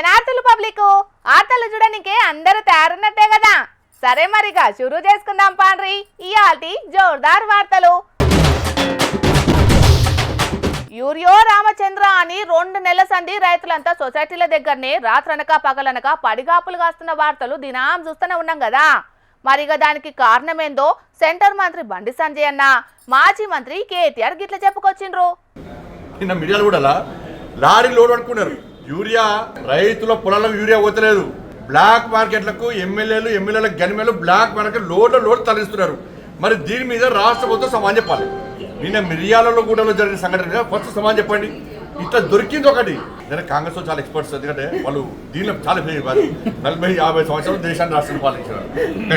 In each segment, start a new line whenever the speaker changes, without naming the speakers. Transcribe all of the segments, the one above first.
ఏనార్తులు public ఆటలు చూడనికే అందరూ తయారున్నట్టే కదా. సరే మరిగా షురూ చేసుకుందాం పాండ్రి ఇయాల్టి జోర్దార్ వార్తలు. యూరియో రామచంద్ర అని 2 నెలల సంధి రైతులంతా సొసైటీల దగ్గరనే రాత్రనక పగలనక పడిగాపులు కాస్తున్న వార్తలు దినాం చూస్తూనే ఉన్నాం కదా. మరిగా దానికి కారణమేందో సెంటర్ మంత్రి బండి సంజయ్ అన్న, మాజీ మంత్రి కేటీఆర్ గిట్ల చెప్పుకొచ్చిండ్రు.
నిన్న మీడియాలు కూడా లారీ లోడ్ పట్టుకున్నారు. యూరియా రైతుల పొలాలకు యూరియా పోతలేదు. బ్లాక్ మార్కెట్లకు ఎమ్మెల్యేల గనిమేలు బ్లాక్ మార్కెట్ లోడ్ తరలిస్తున్నారు. మరి దీని మీద రాష్ట్ర ప్రభుత్వం సమాధానం చెప్పాలి. నిన్న మిర్యాలలో కూడా జరిగిన సంఘటన ఫస్ట్ సమాధానం చెప్పండి. ఇట్లా దొరికింది ఒకటి. కాంగ్రెస్ లో చాలా ఎక్స్పర్ట్స్, ఎందుకంటే వాళ్ళు దీనిలో చాలా 40-50 సంవత్సరాలు దేశాన్ని రాష్ట్రాన్ని పాలించారు.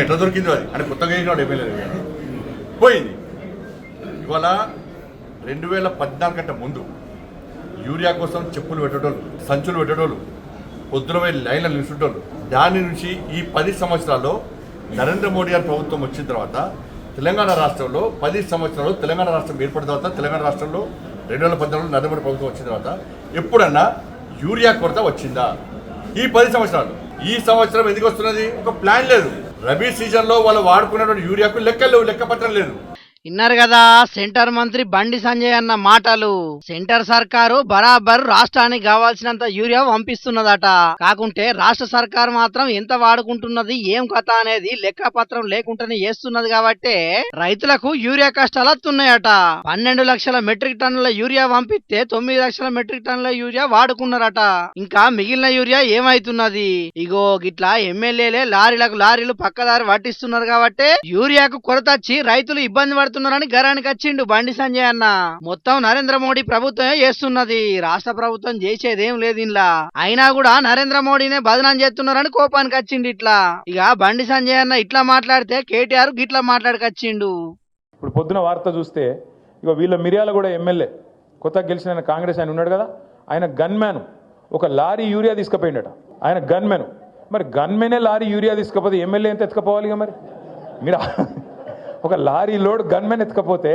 ఎట్లా దొరికిందో అది అని కొత్తగా ఎమ్మెల్యే పోయింది. ఇవాళ 2014 కంటే ముందు యూరియా కోసం చెప్పులు పెట్టేటోళ్ళు, సంచులు పెట్టేటోళ్ళు, పొద్దున లైన్లు నిలుచుంటోళ్ళు. దాని నుంచి ఈ 10 సంవత్సరాల్లో నరేంద్ర మోడీ గారి ప్రభుత్వం వచ్చిన తర్వాత తెలంగాణ రాష్ట్రంలో 10 సంవత్సరాలు తెలంగాణ రాష్ట్రం ఏర్పడిన తర్వాత తెలంగాణ రాష్ట్రంలో 2014లో నరేంద్ర మోడీ ప్రభుత్వం వచ్చిన తర్వాత ఎప్పుడన్నా యూరియా కొరత వచ్చిందా? ఈ 10 సంవత్సరాలు. ఈ సంవత్సరం ఎందుకు వస్తున్నది? ఒక ప్లాన్ లేదు. రబీ సీజన్లో వాళ్ళు వాడుకున్నటువంటి యూరియాకు లెక్కపత్రం లేదు.
విన్నారు కదా సెంటర్ మంత్రి బండి సంజయ్ అన్న మాటలు. సెంటర్ సర్కారు బరాబర్ రాష్ట్రానికి కావాల్సినంత యూరియా పంపిస్తున్నదట. కాకుంటే రాష్ట్ర సర్కారు మాత్రం ఎంత వాడుకుంటున్నది ఏం కథ అనేది లెక్కపత్రం లేకుండానే చేస్తున్నది. కాబట్టి రైతులకు యూరియా కష్టాలు వస్తున్నాయట. 12 లక్షల మెట్రిక్ టన్నుల యూరియా పంపిస్తే 9 లక్షల మెట్రిక్ టన్నుల యూరియా వాడుకున్నారట. ఇంకా మిగిలిన యూరియా ఏమైతున్నది? ఇగో గిట్లా ఎమ్మెల్యేలే లారీలు పక్కదారి పట్టిస్తున్నారు. కాబట్టి యూరియాకు కొరత వచ్చి రైతులు ఇబ్బంది పడుతున్నారు. గరానికి వచ్చిండు బండి సంజయ్ అన్న. మొత్తం నరేంద్ర మోడీ ప్రభుత్వమే చేస్తున్నది, రాష్ట్ర ప్రభుత్వం చేసేదేం లేదు ఇంలా. అయినా కూడా నరేంద్ర మోడీనే బదనాం చేస్తున్నారని కోపానికి వచ్చిండు ఇట్లా. ఇక బండి సంజయ్ అన్న ఇట్లా మాట్లాడితే కేటీఆర్ గిట్లా మాట్లాడకొచ్చిండు.
ఇప్పుడు పొద్దున వార్త చూస్తే ఇక వీళ్ళ మిర్యాల కూడా ఎమ్మెల్యే కొత్తగా గెలిచిన కాంగ్రెస్ ఆయన ఉన్నాడు కదా, ఆయన గన్మ్యాన్ ఒక లారీ యూరియా తీసుకుపోయిండట. ఆయన గన్మెన్. మరి గన్మెనే లారీ యూరియా తీసుకపోతే ఎమ్మెల్యే ఎంత ఎత్తుకపోవాలి? ఇక మరి మీరు ఒక లారీ లోడ్ గన్మెన్ ఎత్తుకపోతే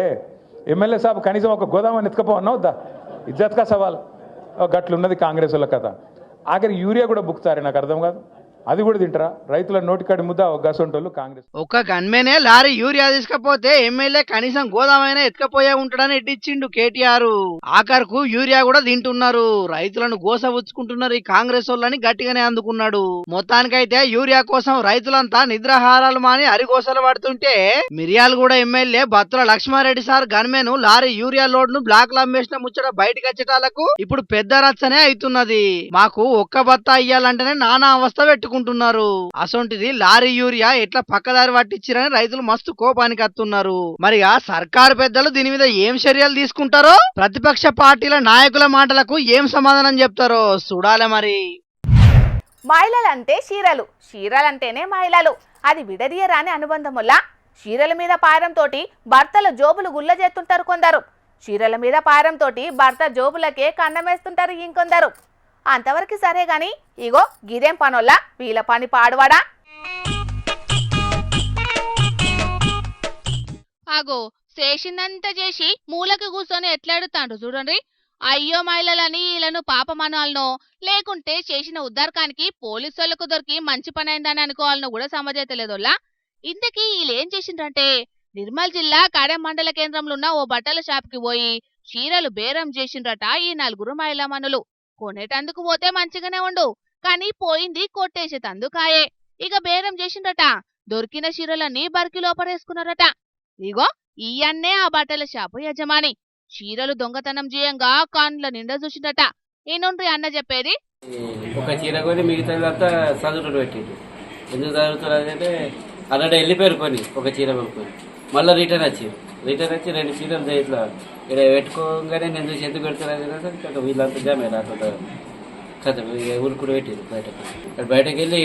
ఎమ్మెల్యే సాబ్ కనీసం ఒక గోదామని ఎత్తుకపోవన్నా వద్దా? ఇజ్జత్ కా సవాల్. గట్లున్నది కాంగ్రెస్ వాళ్ళ కథ. ఆఖరి యూరియా కూడా బుక్తారే, నాకు అర్థం కాదు. అది కూడా తింటారా? రైతుల నోటికాడి ముద్ద గసంటోళ్ళు కాంగ్రెస్.
ఒక గన్మేనే లారీ యూరియా తీసుకపోతే ఎమ్మెల్యే కనీసం గోదామైనా ఎత్తుకపోయే ఉంటాడని ఎడ్డిచ్చిండు కేటీఆర్. ఆఖరుకు యూరియా కూడా తింటున్నారు. రైతులను గోసవుచ్చుకుంటున్నారు ఈ కాంగ్రెస్ వాళ్ళని గట్టిగానే అందుకున్నాడు. మొత్తానికైతే యూరియా కోసం రైతులంతా నిద్రాహారాలు మాని అరిగోసలు పడుతుంటే మిర్యాలు కూడా MLA Battula Lakshma Reddy sir gunman lorry urea load ను బ్లాక్ లో అమ్మేసిన ముచ్చట బయటకు వచ్చేటాలకు ఇప్పుడు పెద్ద రచ్చనే అవుతున్నది. మాకు ఒక్క బత్తా ఇయ్యాలంటేనే నానా అవస్థ పెట్టుకుంటున్నారు. అసొంటిది లారీ యూరియా ఎట్లా పక్కదారి పట్టించారని రైతులు మస్తు కోపానికి వస్తున్నారు. మరి ఆ సర్కారు పెద్దలు దీని మీద ఏం చర్యలు తీసుకుంటారో, ప్రతిపక్ష పార్టీల నాయకుల మాటలకు ఏం సమాధానం చెప్తారో చూడాలి. మరి
మహిళలంటే చీరలంటేనే మహిళలు, అది విడదీయరాని అనుబంధం వల్ల చీరల మీద పారంతో భర్తల జోబులు గుల్ల చేస్తుంటారు కొందరు. చీరల మీద పారంతో భర్త జోబులకే కన్నమేస్తుంటారు ఇంకొందరు. అంతవరకు సరే గాని ఇగో గిదేం పనోళ్ళ వీళ్ళ పని పాడువాడా.
ఆగో చేసిందంతా చేసి మూలకి కూర్చొని ఎట్లాడుతాండ్రు చూడండి. అయ్యో మహిళలని వీళ్ళను పాపమనాలనో లేకుంటే చేసిన ఉద్దారకానికి పోలీసులకు దొరికి మంచి పని అయిందని అనుకోవాలనో కూడా సమజైతలేదోళ్ళ. ఇంతకీ వీళ్ళేం చేసిండ్రంటే నిర్మల్ జిల్లా కాడెం మండల కేంద్రంలో ఉన్న ఓ బట్టల షాప్కి పోయి చీరలు బేరం చేసిండ్రట ఈ 4 మహిళా మనులు. కొనేటందుకు పోతే మంచిగానే ఉండు, కానీ పోయింది కొట్టేసేతందుకాయే. ఇక బేరం చేసిండ్రట. దొరికిన చీరలన్నీ బరికి లోపరేసుకున్నారట. ఇగో ఈయన్నే ఆ బట్టల షాపు యజమాని. చీరలు దొంగతనం చేయంగా కాన్ల నిండా చూసిండట. ఈయనుండ్రి అన్న చెప్పేది.
ఒక చీర కొని మిగతాదంతా చదువులు పెట్టింది. ఎందుకు చదువుతున్నారంటే అన్నట్టు వెళ్ళిపోయారు కొని ఒక చీర కొనుక్కొని మళ్ళీ రిటర్న్ వచ్చి 2 చీరలు ఇట్లా ఇక్కడ పెట్టుకోగానే నేను చూసి ఎందుకు పెడతాను వీళ్ళంతా జామే రాకుండా కథ ఊరుకుడు పెట్టారు. బయటకు వెళ్ళి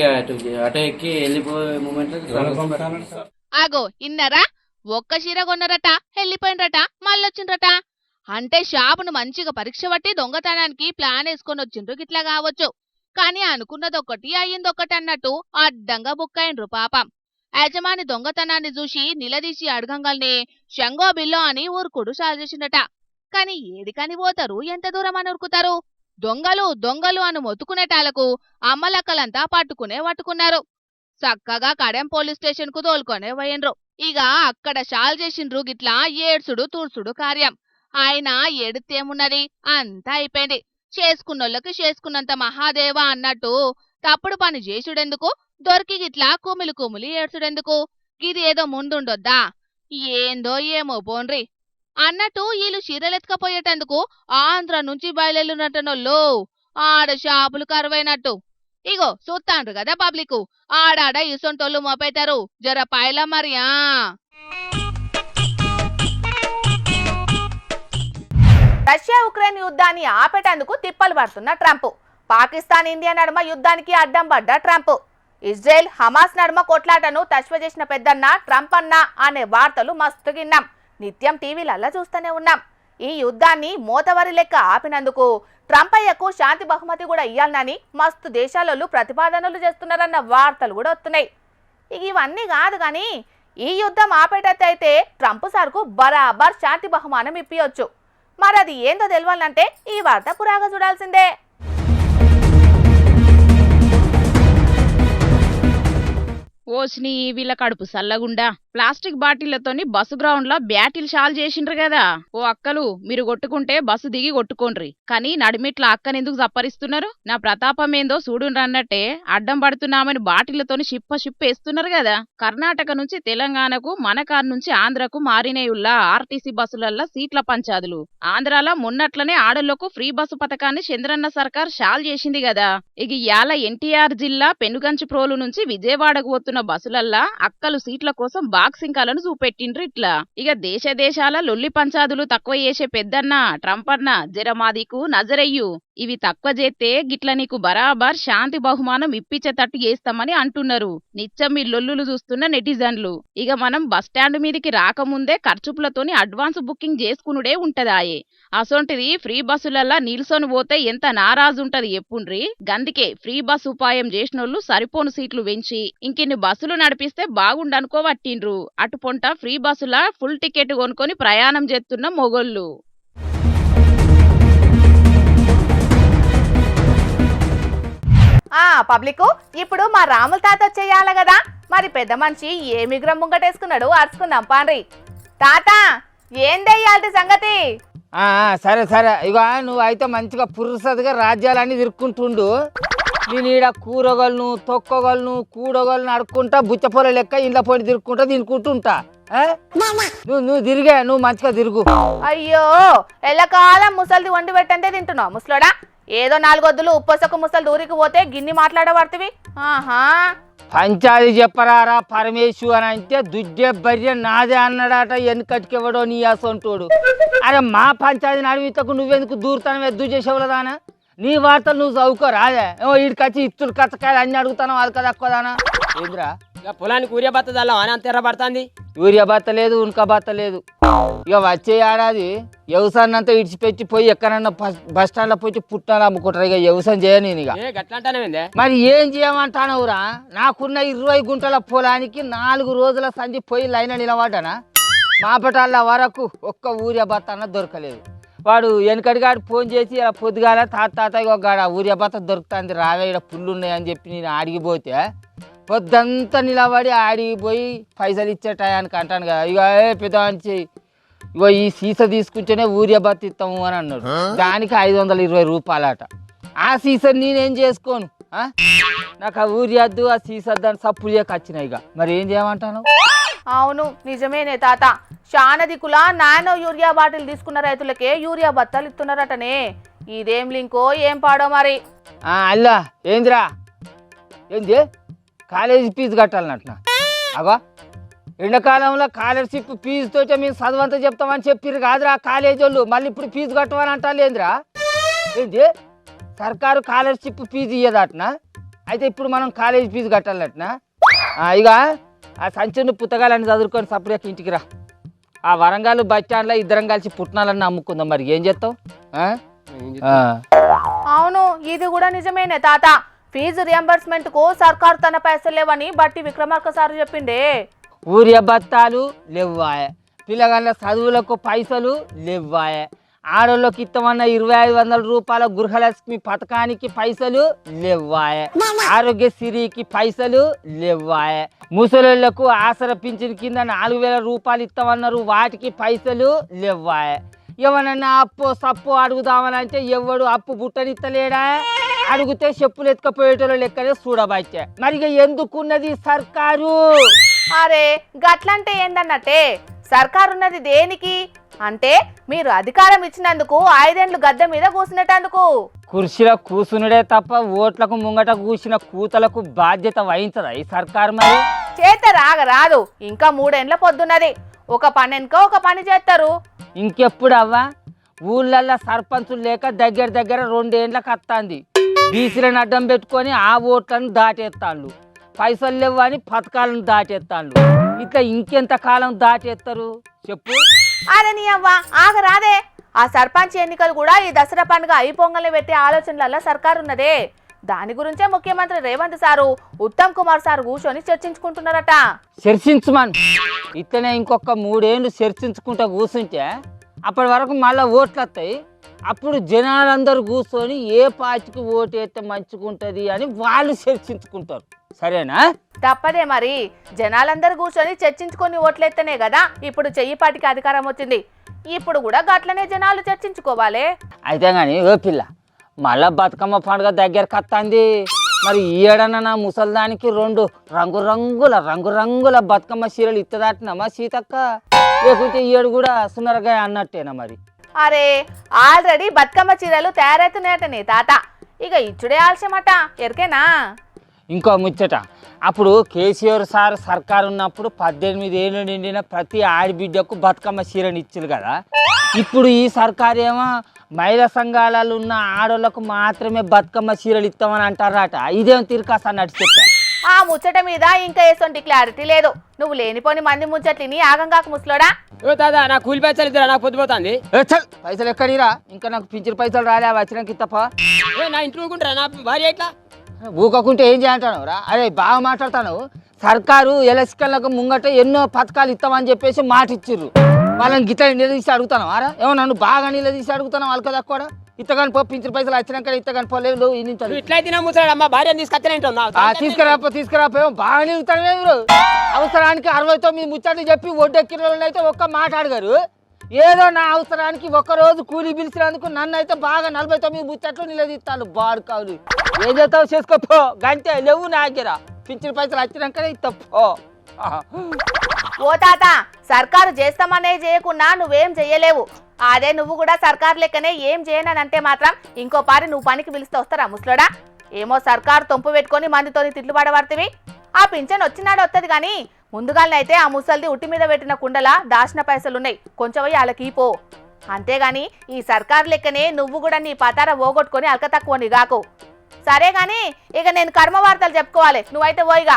అటో ఎక్కి వెళ్ళిపోయే మూమెంట్.
ఆగో ఇన్నరా, ఒక్క చీర కొన్నారట, వెళ్ళిపోయినరట, మళ్ళొచ్చిండ్రట. అంటే షాపును మంచిగా పరీక్ష పట్టి దొంగతనానికి ప్లాన్ వేసుకొని వచ్చిండ్రు. గిట్లా కావచ్చు, కానీ అనుకున్నదొక్కటి అయ్యిందొక్కటి అన్నట్టు అడ్డంగా బుక్కైండ్రు పాపం. యజమాని దొంగతనాన్ని చూసి నిలదీసి అడగంగాల్నే షంగో బిల్లో అని ఊరుకుడు సాల్చేసిండట. కాని ఏడికని పోతారు, ఎంత దూరం అని ఉరుకుతారు? దొంగలు దొంగలు అని మొత్తుకునేటాలకు అమ్మలక్కలంతా పట్టుకున్నారు. చక్కగా కడెం పోలీస్ స్టేషన్ కు తోలుకొనే పోయిండ్రు. ఇక అక్కడ షాల్ చేసిండ్రు గిట్లా ఏడ్సుడు తూర్చుడు కార్యం. ఆయన ఎడితేమున్నది, అంతా అయిపోయింది. చేసుకున్నోళ్ళకి చేసుకున్నంత మహాదేవా అన్నట్టు తప్పుడు పని చేసుడెందుకు, దొరికి గిట్లా కుమిలి ఏడ్చుడెందుకు, గిది ఏదో ముందుండొద్దా, ఏందో ఏమో పోన్రి అన్నట్టు వీళ్ళు చీరలెత్తుకపోయేటందుకు ఆంధ్ర నుంచి బయలున్నట్టనోళ్ళు ఆడ షాపులు కరువైనట్టు. ఇగో చూస్తాండ్రు కదా పబ్లిక్, ఆడాడ ఇసొంటోళ్ళు మోపేతారు, జర పైల మరియా.
రష్యా ఉక్రెయిన్ యుద్ధాన్ని ఆపేటందుకు తిప్పలు పడుతున్న ట్రంప్. పాకిస్తాన్ ఇండియా నడుమ యుద్ధానికి అడ్డం పడ్డ ట్రంప్. ఇజ్రాయెల్ హమాస్ నడుమ కొట్లాటను తశ్వ చేసిన పెద్దన్న ట్రంప్ అన్న అనే వార్తలు మస్తు విన్నాం, నిత్యం టీవీలల్లా చూస్తూనే ఉన్నాం. ఈ యుద్ధాన్ని మోతవరి లెక్క ఆపినందుకు ట్రంప్ అయ్యకు శాంతి బహుమతి కూడా ఇయ్యాలనని మస్తు దేశాలలో ప్రతిపాదనలు చేస్తున్నారన్న వార్తలు కూడా వస్తున్నాయి. ఇవన్నీ కాదు కానీ ఈ యుద్ధం ఆపేటట్టయితే ట్రంప్ సార్కు బరాబర్ శాంతి బహుమానం ఇప్పియొచ్చు. మరి అది ఏందో తెలియాలంటే ఈ వార్త పురాగా చూడాల్సిందే.
ఓసిని వీళ్ళ కడుపు సల్లగుండా ప్లాస్టిక్ బాటిళ్లతోని బస్సు గ్రౌండ్ లో బ్యాటిల్ షాల్ చేసిండ్రు కదా. ఓ అక్కలు, మీరు కొట్టుకుంటే బస్సు దిగి కొట్టుకోండ్రి, కానీ నడిమిట్ల అక్కనెందుకు జప్పరిస్తున్నారు? నా ప్రతాపం ఏందో చూడుండ్రన్నట్టే అడ్డం పడుతున్నామని బాటిళ్లతోని షిప్పేస్తున్నారు కదా. కర్ణాటక నుంచి తెలంగాణకు, మన కారు నుంచి ఆంధ్రకు మారినయుల్లా ఆర్టీసీ బస్సులల్లా సీట్ల పంచాదులు. ఆంధ్రాలో మొన్నట్లనే ఆడోళ్లకు ఫ్రీ బస్సు పథకాన్ని చంద్రన్న సర్కార్ షాల్ చేసింది కదా. ఇక ఇయాల ఎన్టీఆర్ జిల్లా పెనుగంచి ప్రోలు నుంచి విజయవాడకు పోతున్న బస్సులల్లా అక్కలు సీట్ల కోసం బాక్సింగ్ కలను చూపెట్టిండ్రు. ఇట్లా ఇక దేశాల లొల్లి పంచాదులు తక్కువ చేసే పెద్దన్న ట్రంప్ అన్న జరమాదికు నజరయ్యు, ఇవి తక్కువ చేస్తే గిట్ల నీకు బరాబర్ శాంతి బహుమానం ఇప్పించేటట్టు చేస్తామని అంటున్నారు నిత్యం మీ లొల్లులు చూస్తున్న నెటిజన్లు. ఇక మనం బస్టాండ్ మీదికి రాకముందే ఖర్చుపులతోని అడ్వాన్స్ బుకింగ్ చేసుకునుడే ఉంటదాయే. అసొంటిది ఫ్రీ బస్సులల్లా నిల్సొని పోతే ఎంత నారాజుంటది ఎప్పుండ్రి. గందుకే ఫ్రీ బస్ ఉపాయం చేసినోళ్ళు సరిపోను సీట్లు పెంచి ఇంకిన్ని బస్సులు నడిపిస్తే బాగుండనుకోవట్టిండ్రు. అటుపొంట ఫ్రీ బస్సుల ఫుల్ టికెట్ కొనుక్కొని ప్రయాణం చేస్తున్న మొగోళ్ళు.
పబ్లిక్ ఇప్పుడు మా రాముల తాత వచ్చేయాల కదా, మరి పెద్ద మనిషి ఏ మిగ్రం ముంగటేసుకున్నాడు అరుచుకుందాం పాండ్రి. తాత ఏందయ్యాలి సంగతి?
సరే సరే, ఇక నువ్వు అయితే మంచిగా పురుసదిగా రాజ్యాలన్నీ తిరుక్కుంటుండు. నేను ఈడ కూరగలను, తొక్కగలను, కూడగలను అడుక్కుంటా బుచ్చపొల లెక్క ఇంట్లో పోయి తిరుక్కుంటా తినుకుంటుంటా. నువ్వు తిరిగే, నువ్వు మంచిగా తిరుగు.
అయ్యో ఎల్లకాలం ముసలిది వండి పెట్టంటే తింటున్నావు ముసలోడా. ఏదో 4 వద్దులు ఉప్పసకు ముసలి దూరికి పోతే గిన్ని మాట్లాడబడుతుంది.
పంచాది చెప్పరారా పరమేశు అని అంటే దుడ్డే బర్రె నాదే అన్నాడట వెనుకటికెవడో నీ అసొంటోడు. అరే మా పంచాయతీ అడవితకు నువ్వెందుకు దూరుతానవే దుజేసేవలదానా? నీ వార్తలు నువ్వు చదువుకోరాదే. ఇడికొచ్చి ఇత్తులు కచ్చకాయలు అన్ని అడుగుతాను అది కదా తక్కువదానా ఏంద్రా?
పొలానికి ఊరియా బత్త చల్లం అని అంత ఎర్రబడుతుంది.
యూరియా బత్త లేదు, ఉనక బత్త లేదు. ఇక వచ్చే ఏడాది వ్యవసాయం అంతా ఇడిచిపెట్టి పోయి ఎక్కడన్నా బస్ స్టాండ్ లో పోయి పుట్టాలు అమ్ముకుంటారు. ఇక వ్యవసాయం చేయను నేను. ఇక
గట్లంటానే
మరి ఏం చేయమంటానవురా? నాకున్న 20 గుంటల పొలానికి 4 రోజుల సంధి పోయి లైన్ నిలబడ్డానా? మాపటాల వరకు ఒక్క ఊరియా బత్త అన్న దొరకలేదు. వాడు వెనకడిగాడు ఫోన్ చేసి ఇలా పొద్దుగాల తాత ఒక ఊరియా బత్త దొరుకుతుంది రావే, ఇక్కడ పుల్లు ఉన్నాయని చెప్పి నేను ఆడిగిపోతే పొద్దంతా నిలబడి ఆడిగిపోయి పైసలు ఇచ్చే టయానికి అంటాను కదా. ఇక పెద్ద మంచి ఇగో ఈ సీస తీసుకుంటేనే ఊరియా బత్త ఇస్తాము అని అన్నాడు. దానికి 520 రూపాయలట. ఆ సీస నేనేం చేసుకోను, నాకు ఆ ఊరియద్దు ఆ సీసద్దు అని సప్పులు వచ్చినాయి. ఇక మరి ఏం చేయమంటాను?
అవును నిజమేనే తాత, చాలా దిక్కులా నానో యూరియా బాటిల్ తీసుకున్న రైతులకే యూరియా బత్తాలు ఇస్తున్నారటనే. ఇదేం లింకో ఏం పాడో మరి.
అల్లా ఏందిరా, ఏంది కాలేజీ ఫీజు కట్టాలన్నట్నా? అగో ఎండాకాలంలో స్కాలర్షిప్ ఫీజుతో మేము చదువంతా చెప్తామని చెప్పిర్రు కాదురా కాలేజీ వాళ్ళు. మళ్ళీ ఇప్పుడు ఫీజు కట్టమని అంటారు ఏందిరా? ఏంది సర్కారు స్కాలర్షిప్ ఫీజు ఇయ్యదటనా? అయితే ఇప్పుడు మనం కాలేజీ ఫీజు కట్టాలన్నట్నా? ఇక ఆ సంచను పుస్తకాలన్నీ చదువుకొని సపరేట్ ఇంటికి రా. ఆ వరంగల్ బస్ స్టాండ్లో ఇద్దరం కలిసి పుట్నాలన్నీ అమ్ముకుందాం. మరి ఏం చేస్తావు?
అవును ఇది కూడా నిజమేనే తాత. ఫీజు రియంబర్స్మెంట్ కు సర్కారు తన పైసలు లేవని బట్టి విక్రమార్క సార్ చెప్పిండే.
ఊరియా బత్తాలు లేవ్వాయే, పిల్లగాళ్ళ చదువులకు పైసలు లేవ్వాయే, ఆడోళ్ళకి ఇస్తామన్న 2500 రూపాయల గృహలక్ష్మి పథకానికి పైసలు లేవాయే, ఆరోగ్యశ్రీకి పైసలు లేవాయే, ముసలోళ్లకు ఆసరా పింఛన్ కింద 4000 రూపాయలు ఇస్తామన్నారు, వాటికి పైసలు లేవాయే. ఎవరన్నా అప్పు సప్పు అడుగుదామని అంటే ఎవడు అప్పు బుట్టనిత్తలేడా, అడిగితే చెప్పులు ఎత్తుకపోయేటోళ్ళు లెక్కనే చూడబట్టే. మరి ఇక ఎందుకున్నది సర్కారు?
అరే గట్లంటే ఏందన్నట్టే, సర్కారున్నది దేనికి అంటే మీరు అధికారం ఇచ్చినందుకు 5 ఏళ్ళు గద్దె మీద కూర్చునేటందుకు.
కుర్చీలో కూసునుడే తప్ప ఓట్లకు ముంగట కూసిన కూతలకు బాధ్యత వహించదా ఈ సర్కారు? మరి
చేత రాదు, ఇంకా 3 ఏళ్ళ పొద్దున్నది. ఒక పని వెనుక ఒక పని చేస్తారు.
ఇంకెప్పుడు అవ్వా? ఊళ్ళల్లో సర్పంచులు లేక దగ్గర 2 ఏళ్ళకి వస్తుంది. బీసీలను అడ్డం పెట్టుకొని ఆ ఓట్లను దాటేస్తాళ్ళు, పైసలు లేవు అని పథకాలను దాటేస్తాళ్ళు. ఇట్లా ఇంకెంత కాలం దాటేస్తారు చెప్పు?
అరే నీ అవ్వ ఆగరాదే, ఆ సర్పంచ్ ఎన్నికలు కూడా ఈ దసరా పండుగ అయిపోంగలే పెట్టే ఆలోచనలల్లో సర్కారు ఉన్నదే. దాని గురించే ముఖ్యమంత్రి రేవంత్ సారు ఉత్తమ్ కుమార్ సార్ కూర్చొని చర్చించుకుంటున్నారట.
చర్చించమను, ఇట్లనే ఇంకొక 3 ఏళ్ళు చర్చించుకుంటా కూర్చుంటే అప్పటి వరకు మళ్ళీ ఓట్లు వస్తాయి. అప్పుడు జనాలందరూ కూర్చొని ఏ పార్టీకి ఓటు వేస్తే మంచిగుంటుంది అని వాళ్ళు చర్చించుకుంటారు. సరేనా?
తప్పదే మరి, జనాలందరూ కూర్చొని చర్చించుకొని ఓట్లెత్తనే కదా ఇప్పుడు చెయ్యిపాటికి అధికారం వచ్చింది. ఇప్పుడు కూడా గట్లనే జనాలు చర్చించుకోవాలి.
అయితే కానీ ఓ పిల్ల, మళ్ళా బతుకమ్మ పండుగ దగ్గరకు వస్తుంది. మరి ఈ ఏడన నా ముసల్దానికి 2 రంగురంగుల బతుకమ్మ చీరలు ఇత్తదాటినమ్మా సీతక్క, లేకుంటే ఈ ఏడు కూడా సున్నరగా అన్నట్టేనా? మరి
అరే ఆల్రెడీ బతుకమ్మ చీరలు తయారైతున్నాయట నీ తాత, ఇక ఇచ్చుడే ఆలస్యమట ఎరికేనా?
ఇంకో ముచ్చట, అప్పుడు కేసీఆర్ సార్ సర్కారు ఉన్నప్పుడు 18 ఏళ్ళు నిండిన ప్రతి ఆడబిడ్డకు బతుకమ్మ చీరని ఇచ్చారు కదా. ఇప్పుడు ఈ సర్కారు ఏమో మహిళా సంఘాలలో ఉన్న ఆడోళ్లకు మాత్రమే బతుకమ్మ చీరలు ఇస్తామని అంటారట. ఇదేం తిరకాస అన్నట్టు చెప్పా.
ఆ ముచ్చట మీద ఇంకా ఎసొంటి క్లారిటీ లేదు. నువ్వు లేనిపోని మంది ముచ్చట్లిని ఆగంగాకు ముసలోడా.
ఓ తాత నా కూలి పైసలు ఇద్దరా, నాకు పొద్దుపోతుంది.
పైసలు ఎక్కడిరా? ఇంకా నాకు పింఛన్ పైసలు రాలే, వచ్చినాక తప్ప.
నా ఇంట్లో ఊరుకుంటారా నా భార్య ఎట్లా?
ఊకకుంటే ఏం చేయంటావు రా? అరే బాగా మాట్లాడతాను. సర్కారు ఎలక్షన్లకు ముంగట ఎన్నో పథకాలు ఇస్తామని చెప్పేసి మాట ఇచ్చిర్రు. వాళ్ళని గిట్ల నిలదీసి అడుగుతాను ఆరా? ఏమో నన్ను బాగా నిలదీసి అడుగుతాను వాళ్ళకి కదా కూడా. ఇత్తగాని పో, పింఛన్ పైసలు వచ్చినాక ఇత్తగాని పోలేదు.
ఇట్లయితే ముసలాడమ్మా భార్యను
తీసుకురాపోయాం బాగా నిలుగుతాను. మీరు అవసరానికి 69 ముచ్చట్లు చెప్పి ఒడ్డెక్కిన అయితే ఒక్క మాట అడగారు. ఏదో నా అవసరానికి ఒక్కరోజు కూలీ పిలిచినందుకు నన్ను అయితే బాగా 49 ముచ్చట్లు నిలదీస్తాను. బాడు కావులు ఏం చేస్తావు చేసుకోపో, గంటే లేవు నా దగ్గర. పింఛన్ పైసలు వచ్చినాకనే ఇత్తపో.
ఓ తాత, సర్కారు చేస్తామనే చేయకున్నా నువ్వేం చెయ్యలేవు. అదే నువ్వు కూడా సర్కారు లెక్కనే ఏం చేయనంటే మాత్రం ఇంకో పారి నువ్వు పనికి పిలిస్తే వస్తారా ముసలోడా? ఏమో సర్కారు తొంపు పెట్టుకొని మందితోని తిట్లు పడబడుతుంది. ఆ పింఛన్ వచ్చినాడు వస్తుంది కానీ ముందుగానైతే ఆ ముసల్ది ఉట్టి మీద పెట్టిన కుండల దాచిన పైసలున్నాయి, కొంచెం పోయి వాళ్ళకి పో. అంతేగాని ఈ సర్కారు లెక్కనే నువ్వు కూడా నీ పతార పోగొట్టుకొని అలక తక్కువ నిగాకు. సరే గాని ఇక నేను కర్మ వార్తలు చెప్పుకోవాలి, నువ్వైతే పోయిగా.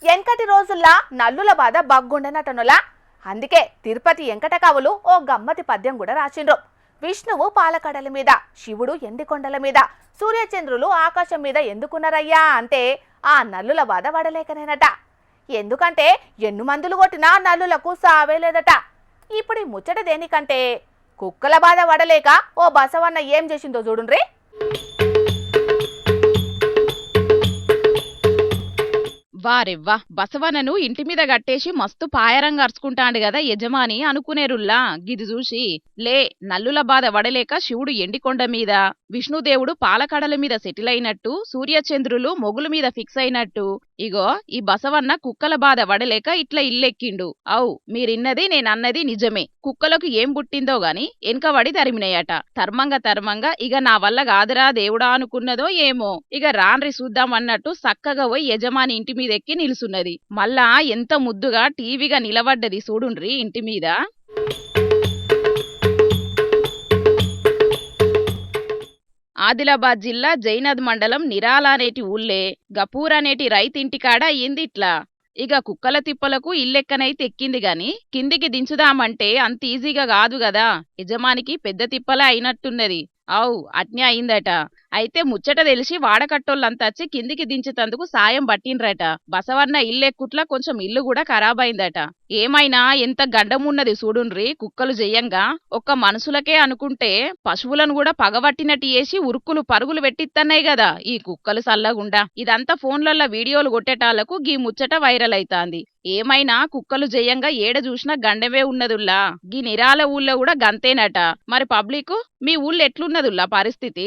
వెంకటి రోజుల్లా నల్లుల బాధ బగ్గుండనటనులా, అందుకే తిరుపతి వెంకట కవులు ఓ గమ్మతి పద్యం కూడా రాసిండ్రు. విష్ణువు పాలకడల మీద, శివుడు ఎండికొండల మీద, సూర్యచంద్రులు ఆకాశం మీద ఎందుకున్నారయ్యా అంటే ఆ నల్లుల బాధ పడలేకనేనట. ఎందుకంటే ఎన్ను మందులు కొట్టినా నల్లులకు సావే లేదట. ఇప్పుడు ఈ ముచ్చట దేనికంటే కుక్కల బాధ పడలేక ఓ బసవన్న ఏం చేసిందో చూడుండ్రి.
వారెవ్వా, బసవనను ఇంటి మీద గట్టేసి మస్తు పాయరంగా అరుచుకుంటాండు కదా యజమాని అనుకునేరుల్లా. గిది చూసి లే, నల్లుల బాధ వడలేక శివుడు ఎండికొండ మీద, విష్ణుదేవుడు పాలకడల మీద సెటిల్ అయినట్టు, సూర్యచంద్రులు మొగుల మీద ఫిక్స్ అయినట్టు, ఇగో ఈ బసవన్న కుక్కల బాధ వడలేక ఇట్లా ఇల్లెక్కిండు. అవు, మీరిన్నది నేనన్నది నిజమే. కుక్కలకు ఏం పుట్టిందో గాని వెనకబడి తరిమినాయట. తర్మంగా ఇక నా వల్ల కాదురా దేవుడా అనుకున్నదో ఏమో. ఇక రాన్రి చూద్దామన్నట్టు సక్కగా పోయి యజమాని ఇంటి మీద ఎక్కి నిలుసున్నది. మళ్ళా ఎంత ముద్దుగా టీవీగా నిలబడ్డది చూడుండ్రి ఇంటి మీద. ఆదిలాబాద్ జిల్లా జైనద్ మండలం నిరాల అనేటి ఊళ్ళే గపూర్ అనేటి రైతింటికాడ అయ్యింది ఇట్లా. ఇక కుక్కల తిప్పలకు ఇల్లెక్కనైతే ఎక్కింది గాని కిందికి దించుదామంటే అంత ఈజీగా కాదు గదా. యజమానికి పెద్ద తిప్పలే అయినట్టున్నది. అవు, అట్నే అయిందట. అయితే ముచ్చట తెలిసి వాడకట్టోళ్ళంతా వచ్చి కిందికి దించేతందుకు సాయం పట్టిండ్రట. బసవన్న ఇల్లెక్కుట్లా కొంచెం ఇల్లు కూడా ఖరాబ్ అయిందట. ఏమైనా ఎంత గడ్డమున్నది చూడుండ్రి కుక్కలు చెయ్యంగా. ఒక్క మనుషులకే అనుకుంటే పశువులను కూడా పగబట్టినట్టు చేసి ఉరుకులు పరుగులు పెట్టిత్తన్నాయి కదా ఈ కుక్కలు సల్లగుండా. ఇదంతా ఫోన్లల్లో వీడియోలు కొట్టేటాళ్లకు గీ ముచ్చట వైరల్ అయితాంది. ఏమైనా కుక్కలు జయంగా ఏడ చూసినా గండమే ఉన్నదుల్లా. గీ నిరాల ఊళ్ళో కూడా గంతేనట. మరి పబ్లిక్ మీ ఊళ్ళో ఎట్లున్నదుల్లా పరిస్థితి?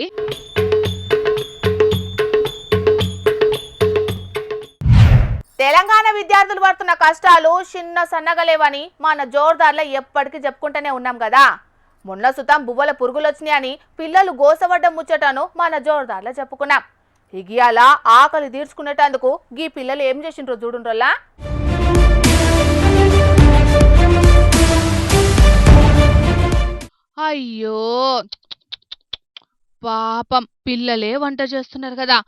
తెలంగాణ విద్యార్థులు పడుతున్న కష్టాలు చిన్న సన్నగలేవని మన జోర్దార్లో ఎప్పటికీ చెప్పుకుంటూనే ఉన్నాం కదా. మొన్న సుతం బువ్వల పురుగులొచ్చినాయని పిల్లలు గోసవడ్డ ముచ్చటను మన జోర్దార్లో చెప్పుకున్నాం. ఇగియాల ఆకలి తీర్చుకునేటందుకు గీ పిల్లలు ఏం చేసిండ్రో చూడుండ్రల్లా.
అయ్యో పాపం పిల్లలే వంట చేస్తున్నారు కదా.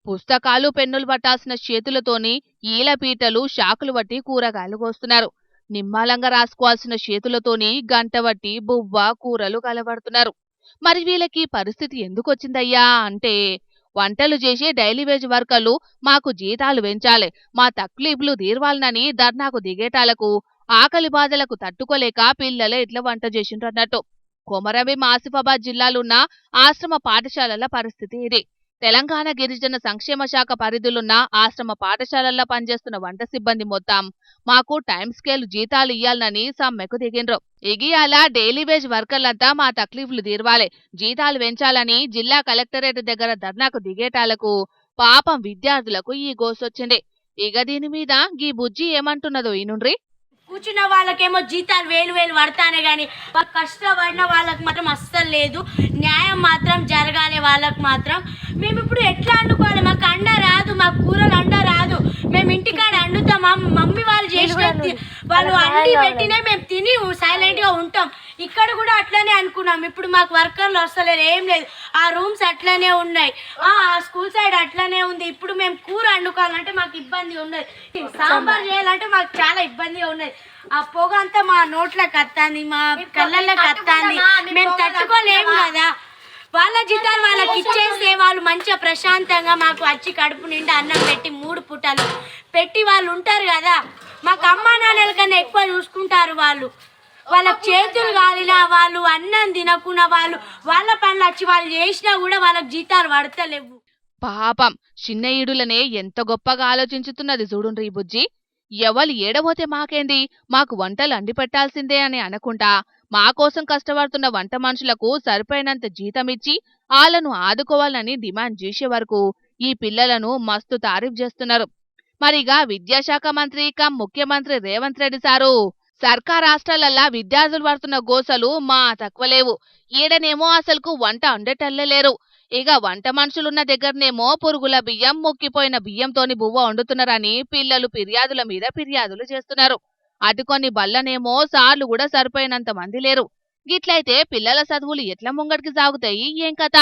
పుస్తకాలు పెన్నులు పట్టాల్సిన చేతులతోని ఈల పీటలు షాకులు బట్టి కూరగాయలు కోస్తున్నారు. నిమ్మాలంగా రాసుకోవాల్సిన చేతులతోని గంట బట్టి బువ్వ కూరలు కలబడుతున్నారు. మరి వీళ్ళకి పరిస్థితి ఎందుకు వచ్చిందయ్యా అంటే, వంటలు చేసే డైలీ వేజ్ వర్కర్లు మాకు జీతాలు పెంచాలి, మా తక్లీఫ్లు తీర్వాలనని ధర్నాకు దిగేటాలకు ఆకలి బాధలకు తట్టుకోలేక పిల్లలే ఇట్లా వంట చేసిండ్రన్నట్టు. కొమరభీం ఆసిఫాబాద్ జిల్లాలున్న ఆశ్రమ పాఠశాలల పరిస్థితి ఇది. తెలంగాణ గిరిజన సంక్షేమ శాఖ పరిధిలున్న ఆశ్రమ పాఠశాలల్లో పనిచేస్తున్న వంట సిబ్బంది మొత్తం మాకు టైం స్కేల్ జీతాలు ఇయ్యాలని సమ్మెకు దిగిండ్రు. ఇగియాల డైలీ వేజ్ వర్కర్లంతా మా తక్లీఫ్లు తీర్వాలి, జీతాలు పెంచాలని జిల్లా కలెక్టరేట్ దగ్గర ధర్నాకు దిగేటాలకు పాపం విద్యార్థులకు ఈ గోసొచ్చింది. ఇక దీని మీద గీ బుజ్జి ఏమంటున్నదో ఈనుండ్రి.
కూర్చున్న వాళ్ళకేమో జీతాలు వేలు వేలు పడతానే కానీ కష్టపడిన వాళ్ళకి మాత్రం అస్సలు లేదు. న్యాయం మాత్రం జరగాలి వాళ్ళకి మాత్రం. మేము ఇప్పుడు ఎట్లా వండుకోవాలి? మాకు అండ రాదు, మాకు కూరలు అండ రాదు. మేము ఇంటికాడ వండుతాం, మమ్మీ వాళ్ళు చేసిన వాళ్ళు అండి పెట్టినా మేము తిని సైలెంట్గా ఉంటాం. ఇక్కడ కూడా అట్లనే అనుకున్నాం. ఇప్పుడు మాకు వర్కర్లు వస్తలేరు, ఏం లేదు. ఆ రూమ్స్ అట్లనే ఉన్నాయి, ఆ స్కూల్ సైడ్ అట్లనే ఉంది. ఇప్పుడు మేము కూర వండుకోవాలంటే మాకు ఇబ్బంది ఉన్నది, సాంబార్ చేయాలంటే మాకు చాలా ఇబ్బందిగా ఉన్నది. ఆ పొగ అంతా మా నోట్లోకి వస్తుంది, మా కళ్ళల్లోకి వస్తుంది. మేము తట్టుకోలేము కదా. వాళ్ళ జీతాలు వాళ్ళకి ఇచ్చేస్తే వాళ్ళు మంచిగా ప్రశాంతంగా మాకు వచ్చి కడుపు నిండా అన్నం పెట్టి 3 పూటలు పెట్టి వాళ్ళు ఉంటారు కదా. మాకు అమ్మా నాన్నల కన్నా ఎక్కువ చూసుకుంటారు వాళ్ళు. వాళ్ళకి చేతులు కాలినా, వాళ్ళు అన్నం తినకున్నా, వాళ్ళ పనులు వచ్చి వాళ్ళు చేసినా కూడా వాళ్ళకి జీతాలు పడతలేవు.
పాపం చిన్న ఈడులనే ఎంత గొప్పగా ఆలోచించుతున్నది చూడుండ్రి ఈ బుజ్జి. ఎవరు ఏడబోతే మాకేంది, మాకు వంటలు అండి పెట్టాల్సిందే అని అనకుండా మా కోసం కష్టపడుతున్న వంట మనుషులకు సరిపోయినంత జీతమిచ్చి వాళ్ళను ఆదుకోవాలని డిమాండ్ చేసే వరకు ఈ పిల్లలను మస్తు తారీఫ్ చేస్తున్నారు. మరిగా విద్యాశాఖ మంత్రి కమ్ ముఖ్యమంత్రి రేవంత్ రెడ్డి సారు సర్కార్ రాష్ట్రాలల్లా విద్యార్థులు పడుతున్న గోసలు మా తక్కువలేవు. ఈడనేమో అసలుకు వంట వండేటల్లలేరు. ఇక వంట మనుషులున్న దగ్గరనేమో పురుగుల బియ్యం, ముక్కిపోయిన బియ్యంతోని బువ్వ వండుతున్నారని పిల్లలు ఫిర్యాదుల మీద ఫిర్యాదులు చేస్తున్నారు. అటు కొన్ని బల్లనేమో సార్లు కూడా సరిపోయినంత మంది లేరు. గిట్లయితే పిల్లల చదువులు ఎట్లా ముంగటికి సాగుతాయి ఏం కథ?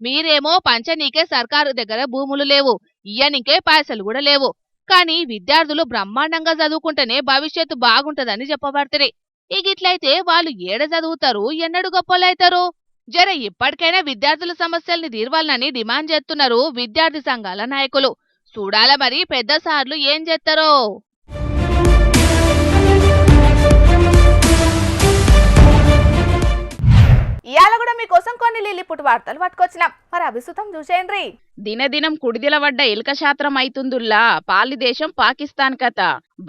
మీరేమో పంచనీకే సర్కారు దగ్గర భూములు లేవు, ఇయ్యనికే పైసలు కూడా లేవు. కానీ విద్యార్థులు బ్రహ్మాండంగా చదువుకుంటేనే భవిష్యత్తు బాగుంటదని చెప్పబడుతుంది. ఇగిట్లయితే వాళ్ళు ఏడ చదువుతారు, ఎన్నడు గొప్పలైతారు? జర ఇప్పటికైనా విద్యార్థుల సమస్యల్ని తీర్వాలని డిమాండ్ చేస్తున్నారు విద్యార్థి సంఘాల నాయకులు. చూడాల మరి పెద్ద సార్లు ఏం చేస్తారో.
ఇయాల కూడా మీకోసం కొన్ని లిల్లిపుట్టు వార్తలు పట్టుకొచ్చినాం, మరి అభిసుతం చూసేయండి.
దినదినం కుడిదిలవడ్డ ఎలుక శాస్త్రం అయితుందుల్లా పాలి దేశం పాకిస్తాన్ కథ.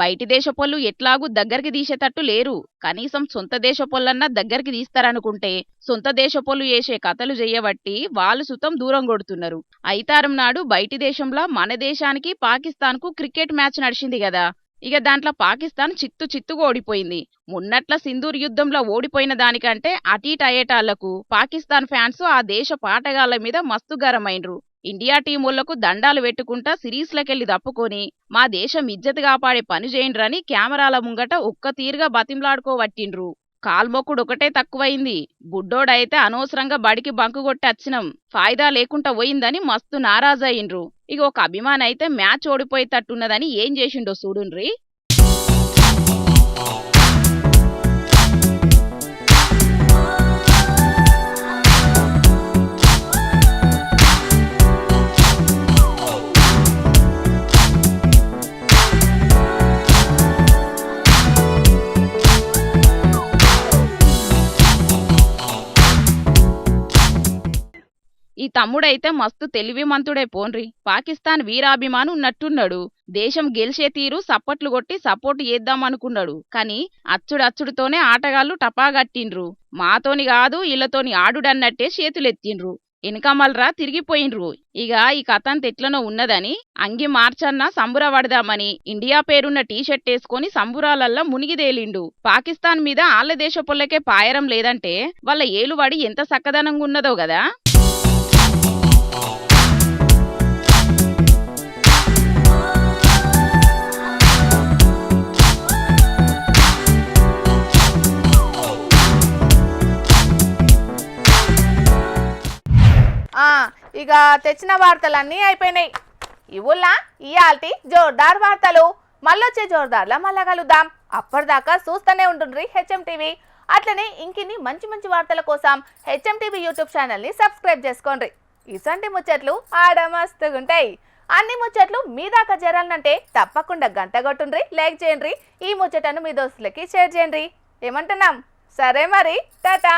బయటి దేశపోళ్ళు ఎట్లాగూ దగ్గరికి తీసేటట్టు లేరు. కనీసం సొంత దేశపోళ్ళన్నా దగ్గరికి తీస్తారనుకుంటే సొంత దేశపోళ్ళు చేసే కథలు చెయ్యబట్టి వాళ్ళు సుతం దూరం కొడుతున్నారు. ఐతారం నాడు బయటి దేశంలో మన దేశానికి పాకిస్తాన్ కు క్రికెట్ మ్యాచ్ నడిచింది కదా. ఇక దాంట్లో పాకిస్తాన్ చిత్తుగా ఓడిపోయింది. మొన్నట్ల సింధూర్ యుద్ధంలో ఓడిపోయిన దానికంటే అటీట్ అయ్యేటాళ్లకు పాకిస్తాన్ ఫ్యాన్స్ ఆ దేశ పాటగాళ్ల మీద మస్తు గరమైండ్రు. ఇండియా టీమోళ్లకు దండాలు పెట్టుకుంటా సిరీస్లకెళ్లి తప్పుకొని మా దేశం ఇజ్జత్ కాపాడే పని చేయండ్రని కెమెరాల ముంగట ఒక్క తీరుగా బతింలాడుకోవట్టిండ్రు. కాల్మొక్కుడు ఒకటే తక్కువైంది. బుడ్డోడైతే అనవసరంగా బడికి బంకు కొట్టి వచ్చినాం, ఫాయిదా లేకుండా పోయిందని మస్తు నారాజయిండ్రు. ఇక ఒక అభిమాని అయితే మ్యాచ్ ఓడిపోయేటట్టున్నదని ఏం చేసిండో చూడుండ్రి. తమ్ముడైతే మస్తు తెలివిమంతుడే పోన్రి. పాకిస్తాన్ వీరాభిమాని ఉన్నట్టున్నాడు. దేశం గెలిచే తీరు సప్పట్లు కొట్టి సపోర్ట్ చేద్దామనుకున్నాడు. కానీ అచ్చుడచ్చుడుతోనే ఆటగాళ్లు టపాగట్టిండ్రు. మాతోని కాదు ఇళ్లతోని ఆడుడన్నట్టే చేతులెత్తిండ్రు. ఎనకమల్రా తిరిగిపోయిండ్రు. ఇక ఈ కథంత ఎట్లనో ఉన్నదని అంగి మార్చన్నా సంబురపడదామని ఇండియా పేరున్న టీషర్ట్ వేసుకొని సంబురాలల్లా మునిగిదేలిండు. పాకిస్తాన్ మీద ఆళ్ల దేశ పొల్లకే పాయరం లేదంటే వాళ్ళ ఏలుబడి ఎంత సక్కదనంగా ఉన్నదో గదా.
ఇక తెచ్చిన వార్తలన్నీ అయిపోయినాయి. ఇవుల్లా ఇయాల్టి జోర్దార్ వార్తలు. మళ్ళొచ్చే జోర్దార్లా మళ్ళా కలుద్దాం. అప్పటిదాకా చూస్తూనే ఉంటుండ్రి హెచ్ఎం టీవీ. అట్లనే ఇంకిన్ని మంచి మంచి వార్తల కోసం హెచ్ఎం టీవీ యూట్యూబ్ ఛానల్ని సబ్స్క్రైబ్ చేసుకోండి. ఇసంటి ముచ్చట్లు ఆడ మస్తుగుంటాయి. అన్ని ముచ్చట్లు మీ దాకా జరాలనంటే తప్పకుండా గంట కొట్టుండ్రి, లైక్ చేయండి. ఈ ముచ్చటను మీ దోస్తులకి షేర్ చేయండి. ఏమంటున్నాం? సరే మరి, టాటా.